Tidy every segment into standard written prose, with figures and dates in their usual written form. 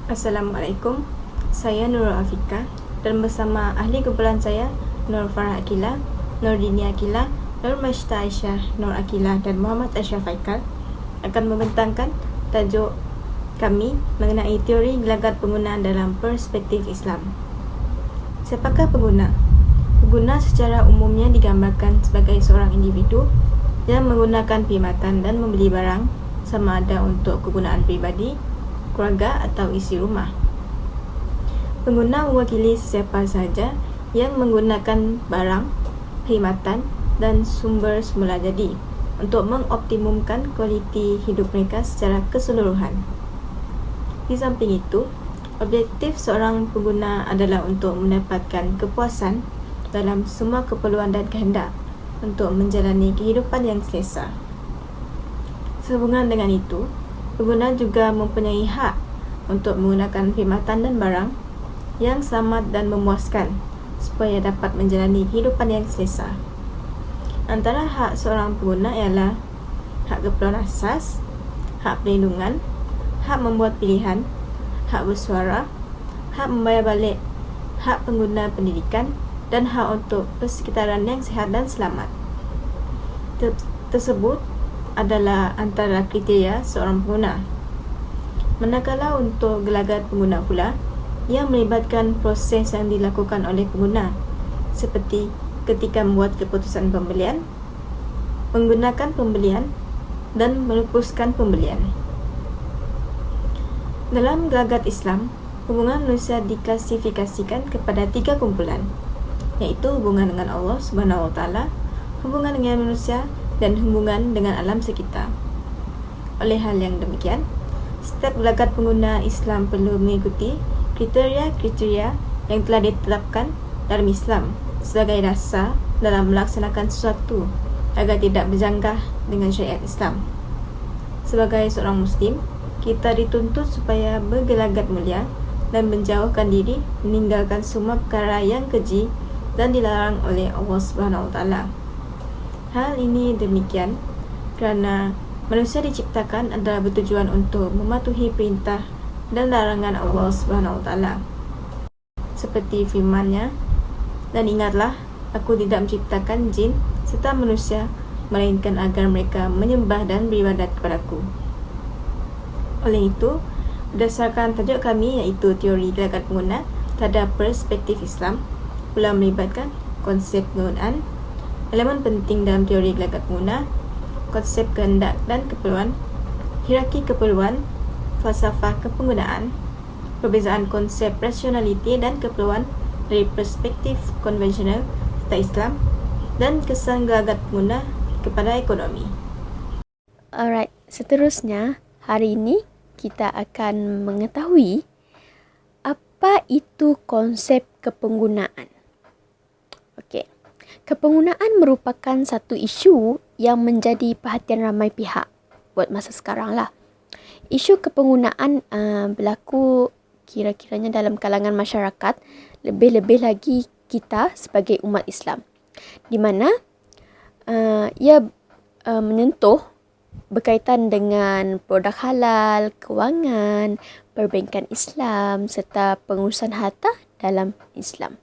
Assalamualaikum, saya Nurul Afika dan bersama ahli kumpulan saya Nur Farah Akila, Nur Dini Akila, Nur Mashta Aisyah, Nur Akila dan Muhammad Ashraf Aikal akan membentangkan tajuk kami mengenai teori gelagat penggunaan dalam perspektif Islam. Siapakah pengguna? Pengguna secara umumnya digambarkan sebagai seorang individu yang menggunakan perkhidmatan dan membeli barang sama ada untuk kegunaan pribadi, keluarga atau isi rumah. Pengguna mewakili sesiapa sahaja yang menggunakan barang, perkhidmatan dan sumber semula jadi untuk mengoptimumkan kualiti hidup mereka secara keseluruhan. Di samping itu, objektif seorang pengguna adalah untuk mendapatkan kepuasan dalam semua keperluan dan kehendak untuk menjalani kehidupan yang selesa. Sehubungan dengan itu, pengguna juga mempunyai hak untuk menggunakan perkhidmatan dan barang yang selamat dan memuaskan supaya dapat menjalani kehidupan yang selesa. Antara hak seorang pengguna ialah hak keperluan asas, hak perlindungan, hak membuat pilihan, hak bersuara, hak membayar balik, hak pengguna pendidikan dan hak untuk persekitaran yang sihat dan selamat. Tersebut adalah antara kriteria seorang pengguna. Manakala untuk gelagat pengguna pula yang melibatkan proses yang dilakukan oleh pengguna seperti ketika membuat keputusan pembelian, menggunakan pembelian dan melupuskan pembelian. Dalam gelagat Islam, hubungan manusia diklasifikasikan kepada 3 kumpulan, iaitu hubungan dengan Allah Subhanahu Wa Taala, hubungan dengan manusia dan hubungan dengan alam sekitar. Oleh hal yang demikian, setiap gelagat pengguna Islam perlu mengikuti kriteria-kriteria yang telah ditetapkan dalam Islam sebagai dasar dalam melaksanakan sesuatu agar tidak berjanggah dengan syariat Islam. Sebagai seorang Muslim, kita dituntut supaya bergelagat mulia dan menjauhkan diri meninggalkan semua perkara yang keji dan dilarang oleh Allah Subhanahu Wa Taala. Hal ini demikian kerana manusia diciptakan adalah bertujuan untuk mematuhi perintah dan larangan Allah Subhanahu Wa Taala. Seperti firman-Nya, dan ingatlah, aku tidak menciptakan jin serta manusia melainkan agar mereka menyembah dan beribadat kepadaku. Oleh itu, berdasarkan tajuk kami iaitu teori gelagat pengguna terhadap perspektif Islam, pula melibatkan konsep penggunaan, elemen penting dalam teori gelagat pengguna, konsep kehendak dan keperluan, hierarki keperluan, falsafah kepenggunaan, perbezaan konsep rasionaliti dan keperluan dari perspektif konvensional serta Islam, dan kesan gelagat pengguna kepada ekonomi. Alright, seterusnya hari ini kita akan mengetahui apa itu konsep kepenggunaan. Okey. Kepenggunaan merupakan satu isu yang menjadi perhatian ramai pihak buat masa sekarang lah. Isu kepenggunaan berlaku kira-kiranya dalam kalangan masyarakat, lebih-lebih lagi kita sebagai umat Islam, di mana ia menyentuh berkaitan dengan produk halal, kewangan, perbankan Islam serta pengurusan harta dalam Islam.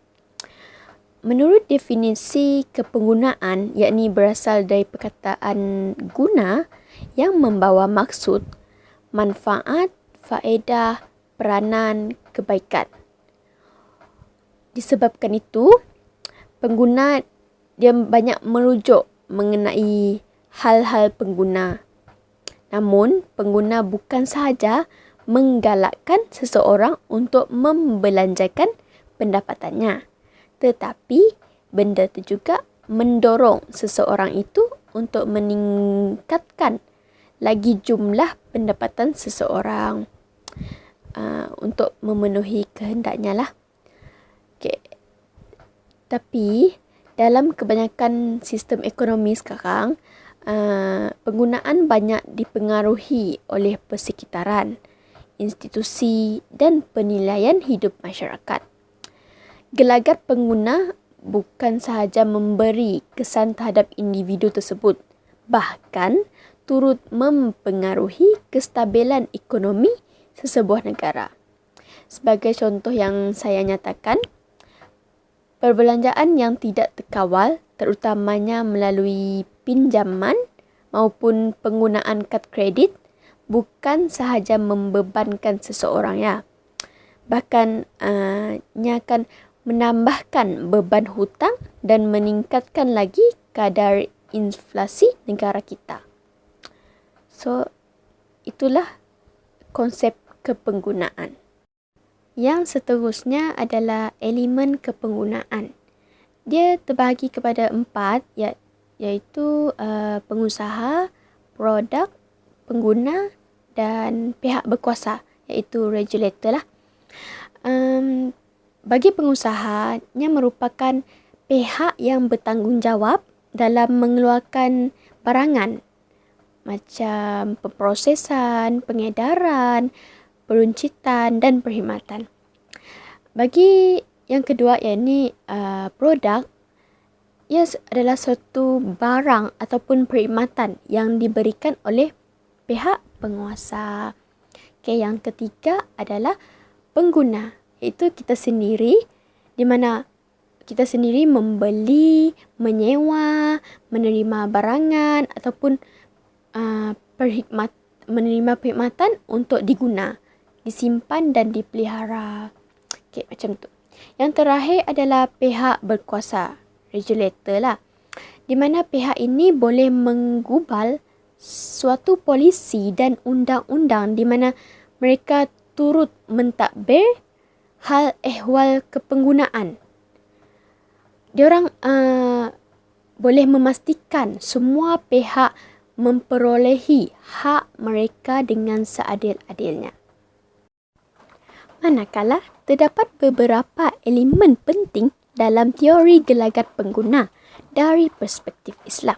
Menurut definisi kepenggunaan, yakni berasal dari perkataan guna yang membawa maksud, manfaat, faedah, peranan, kebaikan. Disebabkan itu, pengguna dia banyak merujuk mengenai hal-hal pengguna. Namun, pengguna bukan sahaja menggalakkan seseorang untuk membelanjakan pendapatannya, tetapi benda itu juga mendorong seseorang itu untuk meningkatkan lagi jumlah pendapatan seseorang untuk memenuhi kehendaknya lah. Okay. Tapi dalam kebanyakan sistem ekonomi sekarang, penggunaan banyak dipengaruhi oleh persekitaran, institusi dan penilaian hidup masyarakat. Gelagat pengguna bukan sahaja memberi kesan terhadap individu tersebut, bahkan turut mempengaruhi kestabilan ekonomi sesebuah negara. Sebagai contoh yang saya nyatakan, perbelanjaan yang tidak terkawal, terutamanya melalui pinjaman maupun penggunaan kad kredit, bukan sahaja membebankan seseorang ya, bahkan nya akan menambahkan beban hutang dan meningkatkan lagi kadar inflasi negara kita. So, itulah konsep kepenggunaan. Yang seterusnya adalah elemen kepenggunaan. Dia terbahagi kepada 4, iaitu pengusaha, produk, pengguna dan pihak berkuasa, iaitu regulator lah. Bagi pengusahanya merupakan pihak yang bertanggungjawab dalam mengeluarkan barangan macam pemprosesan, pengedaran, peruncitan dan perkhidmatan. Bagi yang kedua, iaitu produk, ia adalah suatu barang ataupun perkhidmatan yang diberikan oleh pihak penguasa. Yang ketiga adalah pengguna, iaitu kita sendiri, di mana kita sendiri membeli, menyewa, menerima barangan ataupun menerima perkhidmatan untuk diguna, disimpan dan dipelihara. Macam tu. Yang terakhir adalah pihak berkuasa, regulator lah, di mana pihak ini boleh menggubal suatu polisi dan undang-undang di mana mereka turut mentadbir hal ehwal kepenggunaan. Diorang boleh memastikan semua pihak memperolehi hak mereka dengan seadil-adilnya. Manakala terdapat beberapa elemen penting dalam teori gelagat pengguna dari perspektif Islam.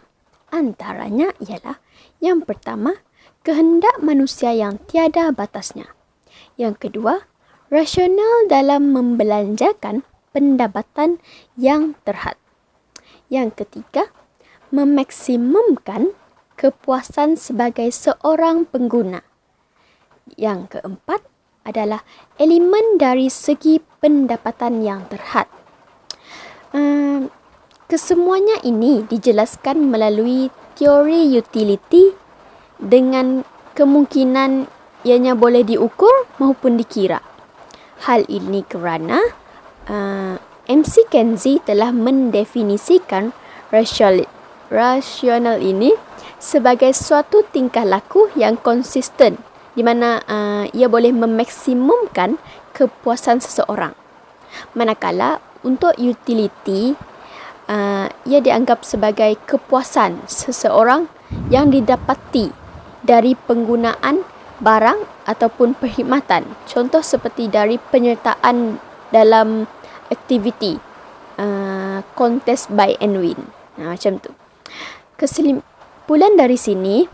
Antaranya ialah yang pertama, kehendak manusia yang tiada batasnya. Yang kedua, rasional dalam membelanjakan pendapatan yang terhad. Yang ketiga, memaksimumkan kepuasan sebagai seorang pengguna. Yang keempat adalah elemen dari segi pendapatan yang terhad. Kesemuanya ini dijelaskan melalui teori utility dengan kemungkinan ianya boleh diukur maupun dikira. Hal ini kerana MC Kenzie telah mendefinisikan rasional ini sebagai suatu tingkah laku yang konsisten, di mana ia boleh memaksimumkan kepuasan seseorang. Manakala untuk utility, ia dianggap sebagai kepuasan seseorang yang didapati dari penggunaan barang ataupun perkhidmatan. Contoh seperti dari penyertaan dalam aktiviti contest buy and win. Macam tu. Kesimpulan dari sini,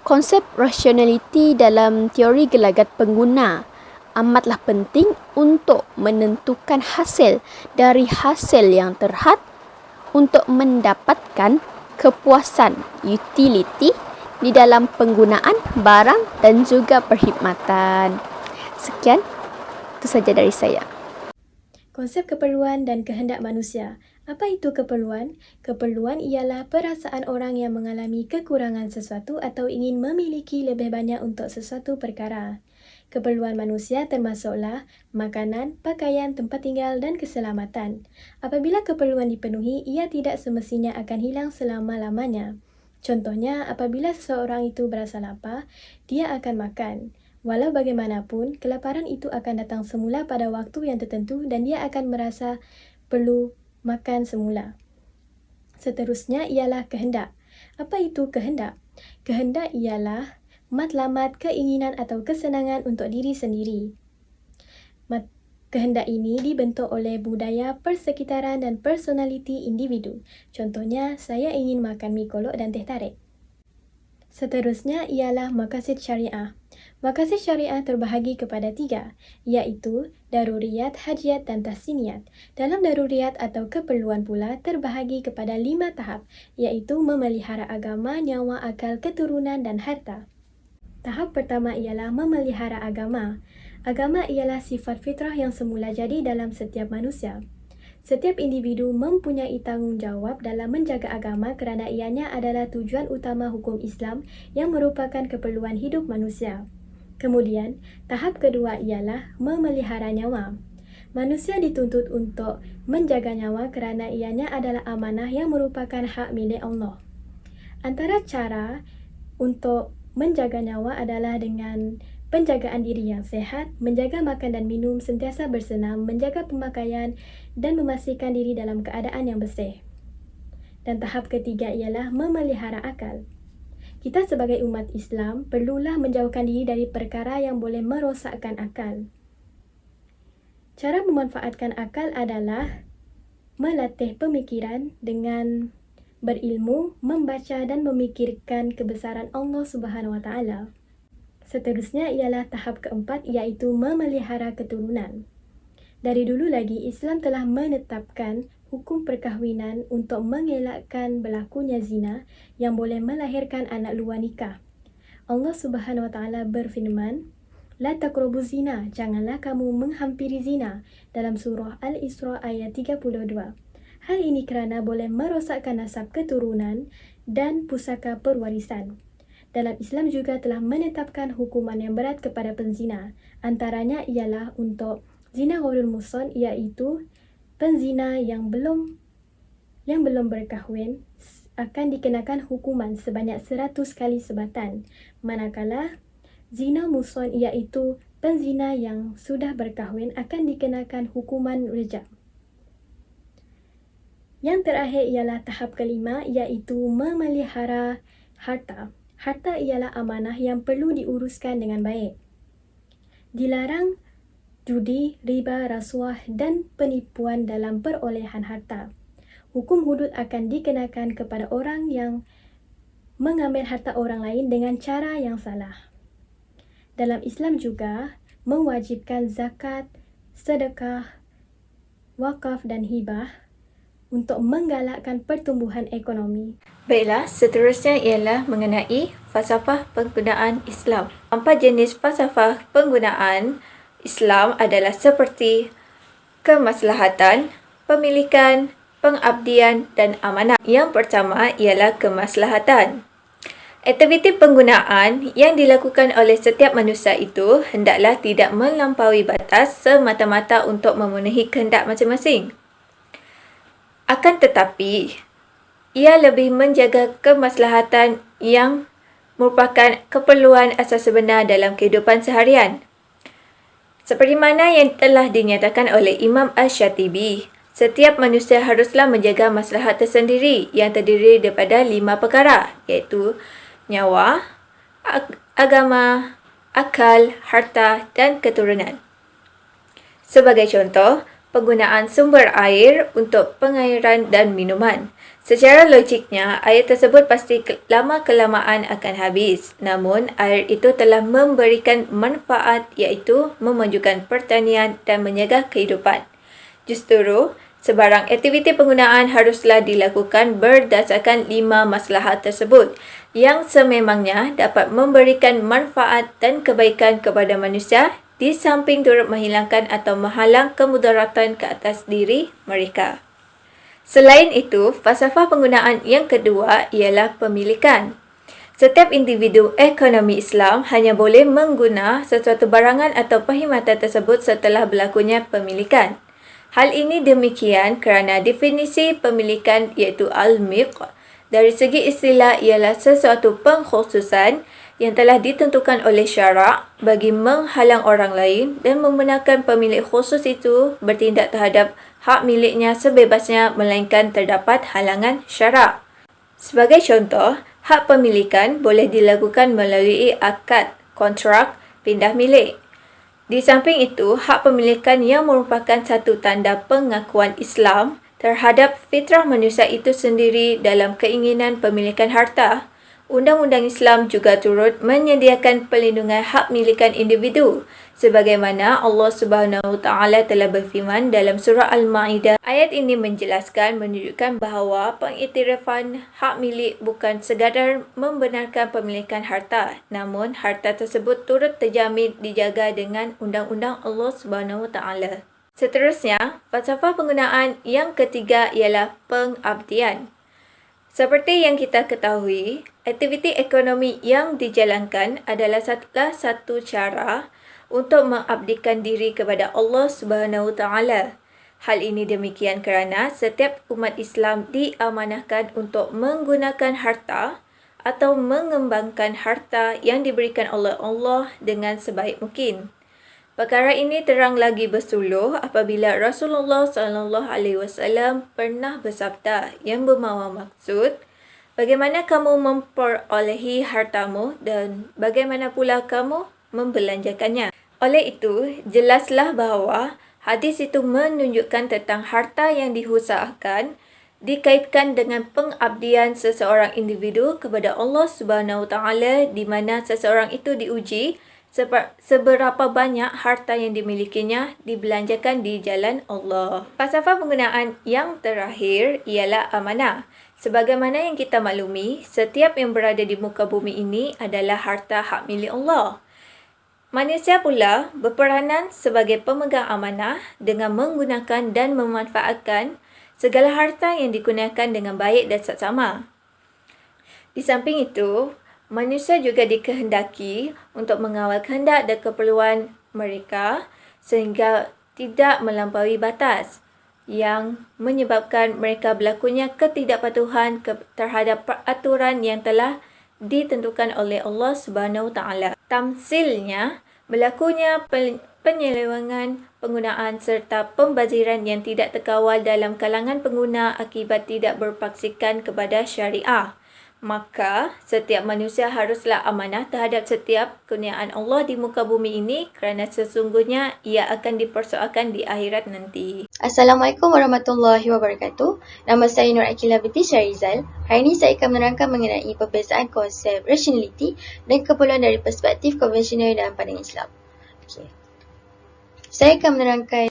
konsep rationality dalam teori gelagat pengguna amatlah penting untuk menentukan hasil dari hasil yang terhad untuk mendapatkan kepuasan utility di dalam penggunaan barang dan juga perkhidmatan. Sekian, itu saja dari saya. Konsep keperluan dan kehendak manusia. Apa itu keperluan? Keperluan ialah perasaan orang yang mengalami kekurangan sesuatu atau ingin memiliki lebih banyak untuk sesuatu perkara. Keperluan manusia termasuklah makanan, pakaian, tempat tinggal dan keselamatan. Apabila keperluan dipenuhi, ia tidak semestinya akan hilang selama-lamanya. Contohnya, apabila seseorang itu berasa lapar, dia akan makan. Walau bagaimanapun, kelaparan itu akan datang semula pada waktu yang tertentu dan dia akan merasa perlu makan semula. Seterusnya ialah kehendak. Apa itu kehendak? Kehendak ialah matlamat, keinginan atau kesenangan untuk diri sendiri. Kehendak ini dibentuk oleh budaya, persekitaran dan personaliti individu. Contohnya, saya ingin makan mi kolok dan teh tarik. Seterusnya ialah maqasid syariah. Maqasid syariah terbahagi kepada 3, iaitu daruriyat, hajiat dan tahsiniyat. Dalam daruriyat atau keperluan pula terbahagi kepada 5 tahap, iaitu memelihara agama, nyawa, akal, keturunan dan harta. Tahap pertama ialah memelihara agama. Agama ialah sifat fitrah yang semula jadi dalam setiap manusia. Setiap individu mempunyai tanggungjawab dalam menjaga agama kerana ianya adalah tujuan utama hukum Islam yang merupakan keperluan hidup manusia. Kemudian, tahap kedua ialah memelihara nyawa. Manusia dituntut untuk menjaga nyawa kerana ianya adalah amanah yang merupakan hak milik Allah. Antara cara untuk menjaga nyawa adalah dengan penjagaan diri yang sehat, menjaga makan dan minum sentiasa bersenam, menjaga pemakaian dan memastikan diri dalam keadaan yang bersih. Dan tahap ketiga ialah memelihara akal. Kita sebagai umat Islam perlulah menjauhkan diri dari perkara yang boleh merosakkan akal. Cara memanfaatkan akal adalah melatih pemikiran dengan berilmu, membaca dan memikirkan kebesaran Allah Subhanahu Wa Taala. Seterusnya ialah tahap keempat, iaitu memelihara keturunan. Dari dulu lagi, Islam telah menetapkan hukum perkahwinan untuk mengelakkan berlakunya zina yang boleh melahirkan anak luar nikah. Allah Subhanahu Wa Taala berfirman, "La taqrabu zina, janganlah kamu menghampiri zina," dalam surah Al-Isra ayat 32. Hal ini kerana boleh merosakkan nasab keturunan dan pusaka perwarisan. Dalam Islam juga telah menetapkan hukuman yang berat kepada penzina. Antaranya ialah untuk zina ghairul muhsan, iaitu penzina yang belum berkahwin akan dikenakan hukuman sebanyak 100 kali sebatan. Manakala zina muhsan, iaitu penzina yang sudah berkahwin, akan dikenakan hukuman rejam. Yang terakhir ialah tahap kelima, iaitu memelihara harta. Harta ialah amanah yang perlu diuruskan dengan baik. Dilarang judi, riba, rasuah dan penipuan dalam perolehan harta. Hukum hudud akan dikenakan kepada orang yang mengambil harta orang lain dengan cara yang salah. Dalam Islam juga mewajibkan zakat, sedekah, wakaf dan hibah untuk menggalakkan pertumbuhan ekonomi. Baiklah, seterusnya ialah mengenai falsafah penggunaan Islam. 4 jenis falsafah penggunaan Islam adalah seperti kemaslahatan, pemilikan, pengabdian dan amanah. Yang pertama ialah kemaslahatan. Aktiviti penggunaan yang dilakukan oleh setiap manusia itu hendaklah tidak melampaui batas semata-mata untuk memenuhi kehendak masing-masing. Akan tetapi, ia lebih menjaga kemaslahatan yang merupakan keperluan asas sebenar dalam kehidupan seharian. Seperti mana yang telah dinyatakan oleh Imam Ash-Shatibi, setiap manusia haruslah menjaga maslahat tersendiri yang terdiri daripada 5 perkara, iaitu nyawa, agama, akal, harta dan keturunan. Sebagai contoh, penggunaan sumber air untuk pengairan dan minuman. Secara logiknya, air tersebut pasti lama-kelamaan akan habis. Namun, air itu telah memberikan manfaat, iaitu memajukan pertanian dan menjaga kehidupan. Justru, sebarang aktiviti penggunaan haruslah dilakukan berdasarkan 5 maslahat tersebut yang sememangnya dapat memberikan manfaat dan kebaikan kepada manusia di samping turut menghilangkan atau menghalang kemudaratan ke atas diri mereka. Selain itu, falsafah penggunaan yang kedua ialah pemilikan. Setiap individu ekonomi Islam hanya boleh mengguna sesuatu barangan atau perkhidmatan tersebut setelah berlakunya pemilikan. Hal ini demikian kerana definisi pemilikan iaitu al-milk dari segi istilah ialah sesuatu pengkhususan yang telah ditentukan oleh syarak bagi menghalang orang lain dan membenarkan pemilik khusus itu bertindak terhadap hak miliknya sebebasnya melainkan terdapat halangan syarak. Sebagai contoh, hak pemilikan boleh dilakukan melalui akad, kontrak, pindah milik. Di samping itu, hak pemilikan yang merupakan satu tanda pengakuan Islam terhadap fitrah manusia itu sendiri dalam keinginan pemilikan harta. Undang-undang Islam juga turut menyediakan perlindungan hak milikan individu Sebagaimana Allah Subhanahu Wa Taala telah berfirman dalam surah Al-Maidah, ayat ini menjelaskan menunjukkan bahawa pengiktirafan hak milik bukan sekadar membenarkan pemilikan harta, namun harta tersebut turut terjamin dijaga dengan undang-undang Allah Subhanahu Wa Taala. Seterusnya, falsafah penggunaan yang ketiga ialah pengabdian. Seperti yang kita ketahui, aktiviti ekonomi yang dijalankan adalah salah satu cara untuk mengabdikan diri kepada Allah Subhanahu Wa Taala. Hal ini demikian kerana setiap umat Islam diamanahkan untuk menggunakan harta atau mengembangkan harta yang diberikan oleh Allah dengan sebaik mungkin. Perkara ini terang lagi bersuluh apabila Rasulullah SAW pernah bersabda yang bermawa maksud, bagaimana kamu memperolehi hartamu dan bagaimana pula kamu membelanjakannya. Oleh itu, jelaslah bahawa hadis itu menunjukkan tentang harta yang diusahakan dikaitkan dengan pengabdian seseorang individu kepada Allah Subhanahu Wa Taala, di mana seseorang itu diuji seberapa banyak harta yang dimilikinya dibelanjakan di jalan Allah. Falsafah penggunaan yang terakhir ialah amanah. Sebagaimana yang kita maklumi, setiap yang berada di muka bumi ini adalah harta hak milik Allah. Manusia pula berperanan sebagai pemegang amanah dengan menggunakan dan memanfaatkan segala harta yang digunakan dengan baik dan saksama. Di samping itu, manusia juga dikehendaki untuk mengawal kehendak dan keperluan mereka sehingga tidak melampaui batas yang menyebabkan mereka berlakunya ketidakpatuhan terhadap peraturan yang telah ditentukan oleh Allah Subhanahu Wa Taala. Tamsilnya, berlakunya penyelewengan penggunaan serta pembaziran yang tidak terkawal dalam kalangan pengguna akibat tidak berpaksikan kepada syariah. Maka, setiap manusia haruslah amanah terhadap setiap kurniaan Allah di muka bumi ini kerana sesungguhnya ia akan dipersoalkan di akhirat nanti. Assalamualaikum warahmatullahi wabarakatuh. Nama saya Nur Akilah binti Syarizal. Hari ini saya akan menerangkan mengenai perbezaan konsep rationality dan keperluan dari perspektif konvensional dalam pandangan Islam. Okay. Saya akan menerangkan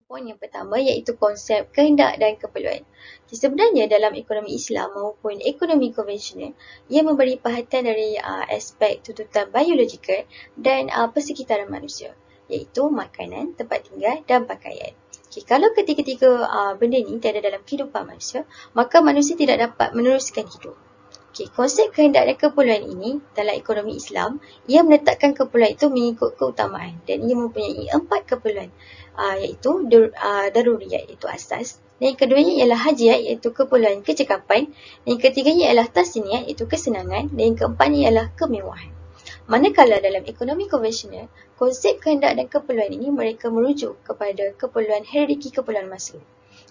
poin yang pertama iaitu konsep kehendak dan keperluan. Sebenarnya dalam ekonomi Islam maupun ekonomi konvensional, ia memberi perhatian dari aspek tuntutan biologikal dan persekitaran manusia, iaitu makanan, tempat tinggal dan pakaian. Okay, kalau ketiga-tiga benda ini tiada dalam kehidupan manusia, maka manusia tidak dapat meneruskan hidup. Okay, konsep kehendak dan keperluan ini dalam ekonomi Islam, ia meletakkan keperluan itu mengikut keutamaan dan ia mempunyai 4 keperluan, iaitu daruriyat, iaitu asas. Dan yang keduanya ialah hajiat, iaitu keperluan kecekapan. Dan yang ketiganya ialah tasniat, iaitu kesenangan. Dan yang keempatnya ialah kemewahan. Manakala dalam ekonomi konvensional, konsep kehendak dan keperluan ini mereka merujuk kepada keperluan hierarki keperluan Maslow.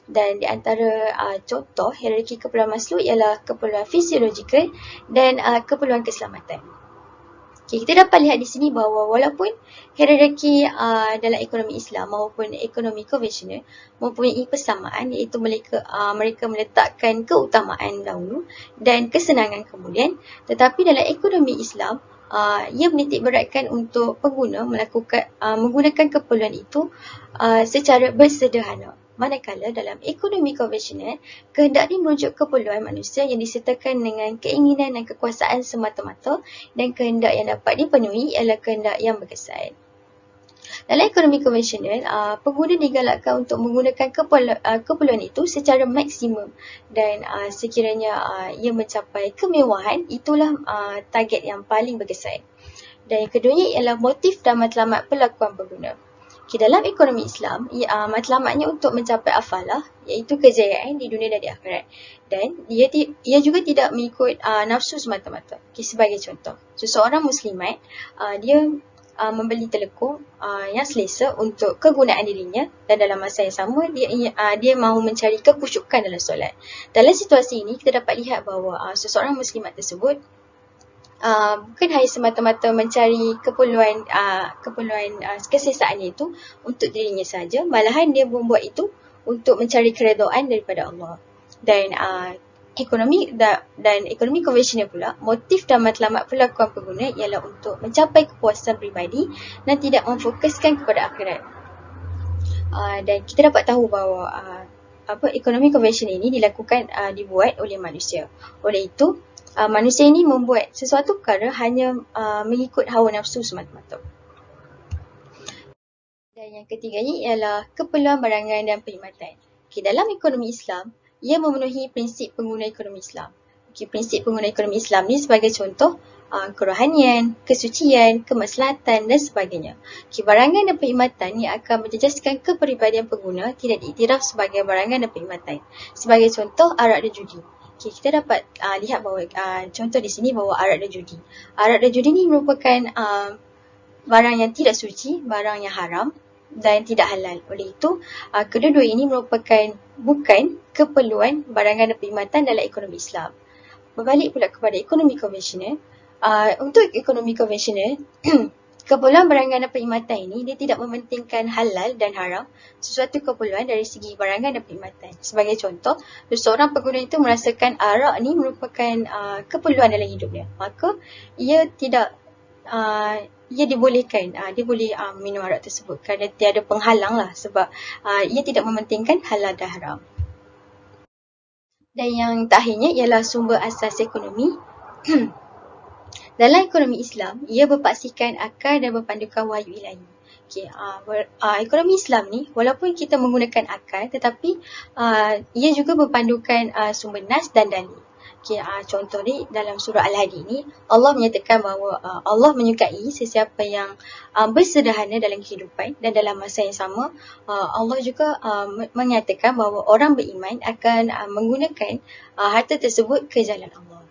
Dan di antara contoh hierarki keperluan Maslow ialah keperluan fisiologikal dan keperluan keselamatan. Okay, kita dapat lihat di sini bahawa walaupun hierarki dalam ekonomi Islam maupun ekonomi konvensional mempunyai persamaan, iaitu mereka meletakkan keutamaan dahulu dan kesenangan kemudian, tetapi dalam ekonomi Islam ia menitik beratkan untuk pengguna menggunakan keperluan itu secara bersederhana. Manakala dalam ekonomi konvensional, kehendak ini merujuk keperluan manusia yang disertakan dengan keinginan dan kekuasaan semata-mata, dan kehendak yang dapat dipenuhi ialah kehendak yang berkesan. Dalam ekonomi konvensional, pengguna digalakkan untuk menggunakan keperluan itu secara maksimum dan sekiranya ia mencapai kemewahan, itulah target yang paling berkesan. Dan yang keduanya ialah motif dan matlamat perlakuan pengguna. Okay, dalam ekonomi Islam, matlamatnya untuk mencapai afalah, iaitu kejayaan di dunia dan di akhirat. Dan ia juga tidak mengikut nafsu semata-mata. Okay, sebagai contoh, seseorang muslimat, dia membeli telekung yang selesa untuk kegunaan dirinya, dan dalam masa yang sama dia mahu mencari kekhusyukan dalam solat. Dalam situasi ini kita dapat lihat bahawa seseorang muslimat tersebut bukan hanya semata-mata mencari keperluan kesesaannya itu untuk dirinya saja, malahan dia membuat itu untuk mencari keredaan daripada Allah. Dan dan ekonomi konvensional pula, motif dan matlamat perlakuan pengguna ialah untuk mencapai kepuasan peribadi dan tidak memfokuskan kepada akhirat. Dan kita dapat tahu bahawa ekonomi konvensional ini dibuat oleh manusia. Oleh itu, manusia ini membuat sesuatu perkara hanya mengikut hawa nafsu semata-mata. Dan yang ketiganya ialah keperluan barangan dan perkhidmatan. Dalam ekonomi Islam, ia memenuhi prinsip pengguna ekonomi Islam. Prinsip pengguna ekonomi Islam ni sebagai contoh kerohanian, kesucian, kemaslahatan dan sebagainya. Barangan dan perkhidmatan yang akan menjejaskan kepribadian pengguna tidak diiktiraf sebagai barangan dan perkhidmatan. Sebagai contoh, arak dan judi. Kita dapat lihat bahawa contoh di sini bahawa arak dan judi. Arak dan judi ni merupakan barang yang tidak suci, barang yang haram dan tidak halal. Oleh itu, kedua-dua ini merupakan bukan keperluan barangan dan perkhidmatan dalam ekonomi Islam. Berbalik pula kepada ekonomi konvensional, untuk ekonomi konvensional, keperluan barangan dan perkhidmatan ini dia tidak mementingkan halal dan haram sesuatu keperluan dari segi barangan dan perkhidmatan. Sebagai contoh, seorang pengguna itu merasakan arak ni merupakan keperluan dalam hidupnya, maka ia dibolehkan, dia boleh minum arak tersebut kerana tiada penghalang lah, sebab ia tidak mementingkan halal dan haram. Dan yang terakhirnya ialah sumber asas ekonomi. Dalam ekonomi Islam, ia berpaksikan akal dan berpandukan wahyu ilahi. Ekonomi Islam ni, walaupun kita menggunakan akal, tetapi ia juga berpandukan sumber nas dan dalil. Contoh ni dalam surah Al-Hadid ni, Allah menyatakan bahawa Allah menyukai sesiapa yang bersederhana dalam kehidupan, dan dalam masa yang sama Allah juga menyatakan bahawa orang beriman akan menggunakan harta tersebut ke jalan Allah.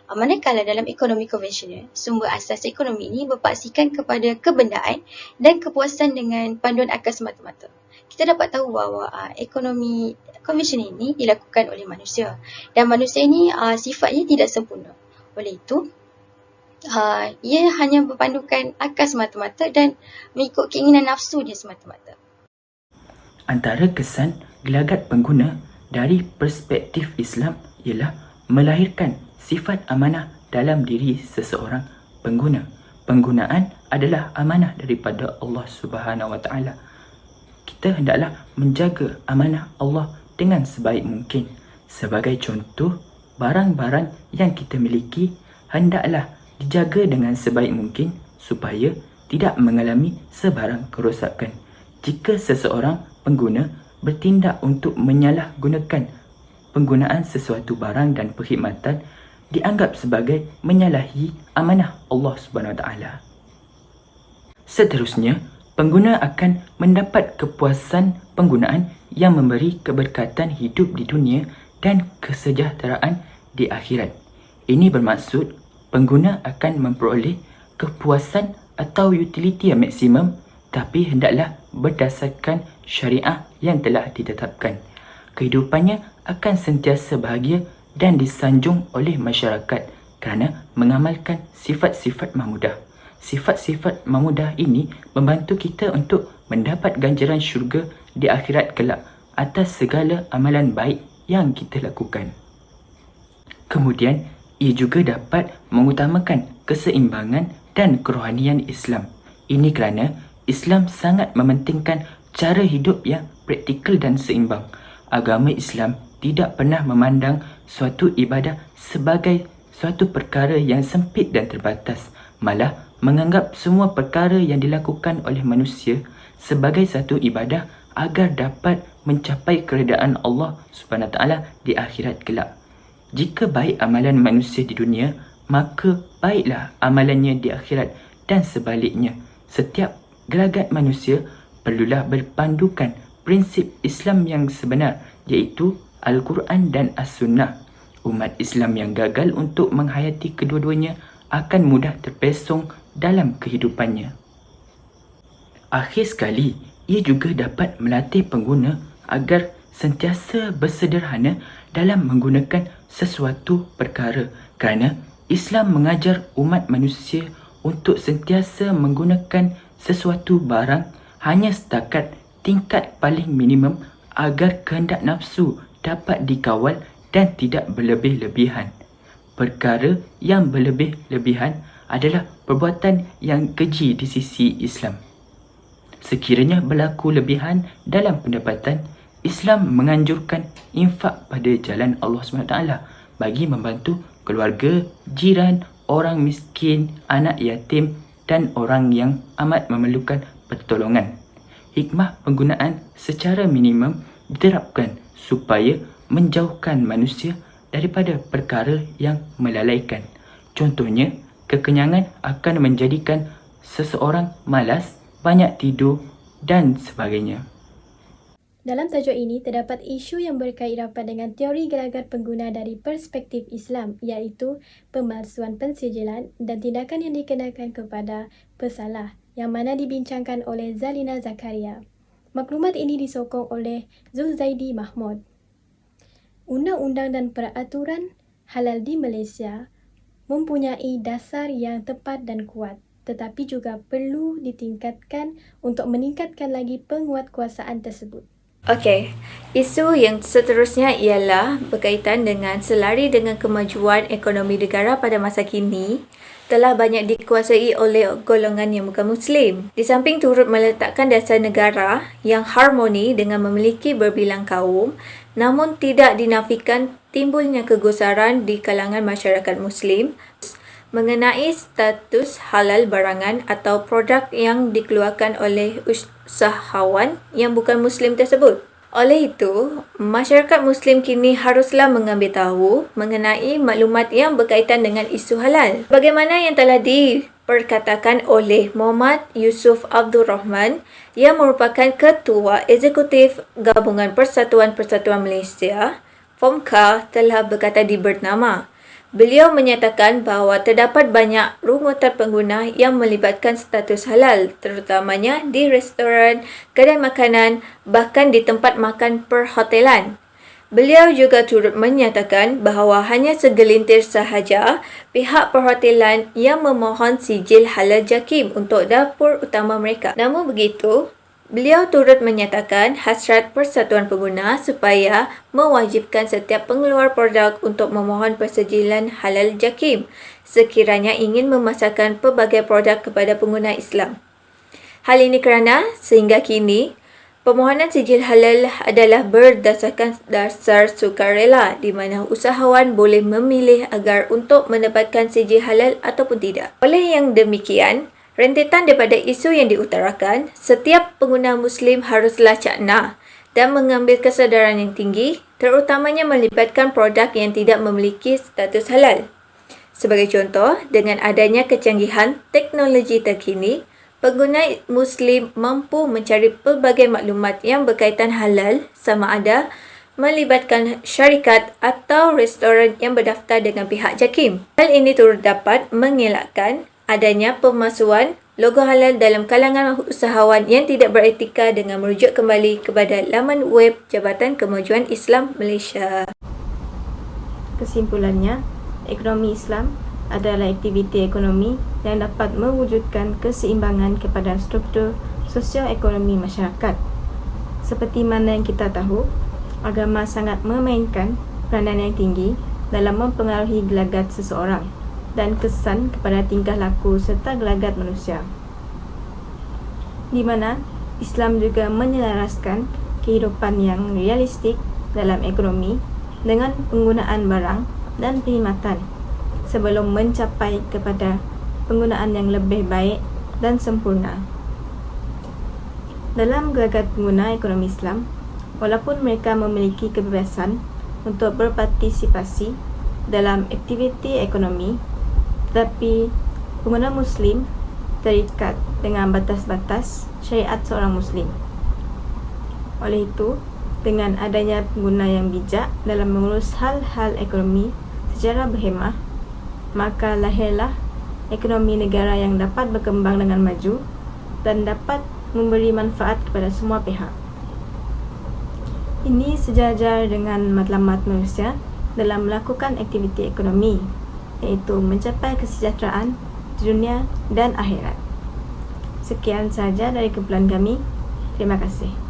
Manakala dalam ekonomi konvensional, sumber asas ekonomi ini berpaksikan kepada kebendaan dan kepuasan dengan panduan akal semata-mata. Kita dapat tahu bahawa ekonomi konvensional ini dilakukan oleh manusia, dan manusia ini sifatnya tidak sempurna. Oleh itu, ia hanya berpandukan akal semata-mata dan mengikut keinginan nafsu dia semata-mata. Antara kesan gelagat pengguna dari perspektif Islam ialah melahirkan sifat amanah dalam diri seseorang pengguna. Penggunaan adalah amanah daripada Allah Subhanahu Wa Taala. Kita hendaklah menjaga amanah Allah dengan sebaik mungkin. Sebagai contoh, barang-barang yang kita miliki hendaklah dijaga dengan sebaik mungkin supaya tidak mengalami sebarang kerosakan. Jika seseorang pengguna bertindak untuk menyalahgunakan penggunaan sesuatu barang dan perkhidmatan, dianggap sebagai menyalahi amanah Allah Subhanahu Wa Taala. Seterusnya, pengguna akan mendapat kepuasan penggunaan yang memberi keberkatan hidup di dunia dan kesejahteraan di akhirat. Ini bermaksud pengguna akan memperoleh kepuasan atau utiliti yang maksimum, tapi hendaklah berdasarkan syariah yang telah ditetapkan. Kehidupannya akan sentiasa bahagia dan disanjung oleh masyarakat kerana mengamalkan sifat-sifat mahmudah. Sifat-sifat mahmudah ini membantu kita untuk mendapat ganjaran syurga di akhirat kelak atas segala amalan baik yang kita lakukan. Kemudian, ia juga dapat mengutamakan keseimbangan dan kerohanian Islam. Ini kerana Islam sangat mementingkan cara hidup yang praktikal dan seimbang. Agama Islam tidak pernah memandang suatu ibadah sebagai suatu perkara yang sempit dan terbatas, malah menganggap semua perkara yang dilakukan oleh manusia sebagai satu ibadah agar dapat mencapai keredaan Allah Subhanahu Taala di akhirat kelak. Jika baik amalan manusia di dunia, maka baiklah amalannya di akhirat, dan sebaliknya. Setiap gelagat manusia perlulah berpandukan prinsip Islam yang sebenar, iaitu Al-Quran dan As-Sunnah. Umat Islam yang gagal untuk menghayati kedua-duanya akan mudah terpesong dalam kehidupannya. Akhir sekali, ia juga dapat melatih pengguna agar sentiasa bersederhana dalam menggunakan sesuatu perkara, kerana Islam mengajar umat manusia untuk sentiasa menggunakan sesuatu barang hanya setakat tingkat paling minimum agar kehendak nafsu dapat dikawal dan tidak berlebih-lebihan. Perkara yang berlebih-lebihan adalah perbuatan yang keji di sisi Islam. Sekiranya berlaku lebihan dalam pendapatan, Islam menganjurkan infak pada jalan Allah SWT bagi membantu keluarga, jiran, orang miskin, anak yatim dan orang yang amat memerlukan pertolongan. Hikmah penggunaan secara minimum diterapkan supaya menjauhkan manusia daripada perkara yang melalaikan. Contohnya, kekenyangan akan menjadikan seseorang malas, banyak tidur dan sebagainya. Dalam tajuk ini, terdapat isu yang berkait rapat dengan teori gelagat pengguna dari perspektif Islam, iaitu pemalsuan pensijilan dan tindakan yang dikenakan kepada pesalah, yang mana dibincangkan oleh Zalina Zakaria. Maklumat ini disokong oleh Zulzaidi Mahmud. Undang-undang dan peraturan halal di Malaysia mempunyai dasar yang tepat dan kuat, tetapi juga perlu ditingkatkan untuk meningkatkan lagi penguatkuasaan tersebut. Okey, isu yang seterusnya ialah berkaitan dengan selari dengan kemajuan ekonomi negara pada masa kini telah banyak dikuasai oleh golongan yang bukan Muslim. Di samping turut meletakkan dasar negara yang harmoni dengan memiliki berbilang kaum, namun tidak dinafikan timbulnya kegusaran di kalangan masyarakat Muslim mengenai status halal barangan atau produk yang dikeluarkan oleh usahawan yang bukan Muslim tersebut. Oleh itu, masyarakat Muslim kini haruslah mengambil tahu mengenai maklumat yang berkaitan dengan isu halal. Bagaimana yang telah diperkatakan oleh Muhammad Yusuf Abdul Rahman yang merupakan Ketua Eksekutif Gabungan Persatuan-Persatuan Malaysia, FOMCA, telah berkata di bernama. Beliau menyatakan bahawa terdapat banyak rungutan pengguna yang melibatkan status halal, terutamanya di restoran, kedai makanan, bahkan di tempat makan perhotelan. Beliau juga turut menyatakan bahawa hanya segelintir sahaja pihak perhotelan yang memohon sijil halal JAKIM untuk dapur utama mereka. Namun begitu, beliau turut menyatakan hasrat Persatuan Pengguna supaya mewajibkan setiap pengeluar produk untuk memohon persejilan halal JAKIM sekiranya ingin memasarkan pelbagai produk kepada pengguna Islam. Hal ini kerana sehingga kini, permohonan sijil halal adalah berdasarkan dasar sukarela di mana usahawan boleh memilih agar untuk mendapatkan sijil halal ataupun tidak. Oleh yang demikian, rentetan daripada isu yang diutarakan, setiap pengguna Muslim haruslah cakna dan mengambil kesedaran yang tinggi, terutamanya melibatkan produk yang tidak memiliki status halal. Sebagai contoh, dengan adanya kecanggihan teknologi terkini, pengguna Muslim mampu mencari pelbagai maklumat yang berkaitan halal sama ada melibatkan syarikat atau restoran yang berdaftar dengan pihak JAKIM. Hal ini turut dapat mengelakkan adanya pemalsuan logo halal dalam kalangan usahawan yang tidak beretika dengan merujuk kembali kepada laman web Jabatan Kemajuan Islam Malaysia. Kesimpulannya, ekonomi Islam adalah aktiviti ekonomi yang dapat mewujudkan keseimbangan kepada struktur sosioekonomi masyarakat. Seperti mana yang kita tahu, agama sangat memainkan peranan yang tinggi dalam mempengaruhi gelagat seseorang dan kesan kepada tingkah laku serta gelagat manusia, di mana Islam juga menyelaraskan kehidupan yang realistik dalam ekonomi dengan penggunaan barang dan perkhidmatan sebelum mencapai kepada penggunaan yang lebih baik dan sempurna. Dalam gelagat pengguna ekonomi Islam, walaupun mereka memiliki kebebasan untuk berpartisipasi dalam aktiviti ekonomi, tetapi pengguna Muslim terikat dengan batas-batas syariat seorang Muslim. Oleh itu, dengan adanya pengguna yang bijak dalam mengurus hal-hal ekonomi secara berhemah, maka lahirlah ekonomi negara yang dapat berkembang dengan maju dan dapat memberi manfaat kepada semua pihak. Ini sejajar dengan matlamat manusia dalam melakukan aktiviti ekonomi, iaitu mencapai kesejahteraan di dunia dan akhirat. Sekian sahaja dari kumpulan kami. Terima kasih.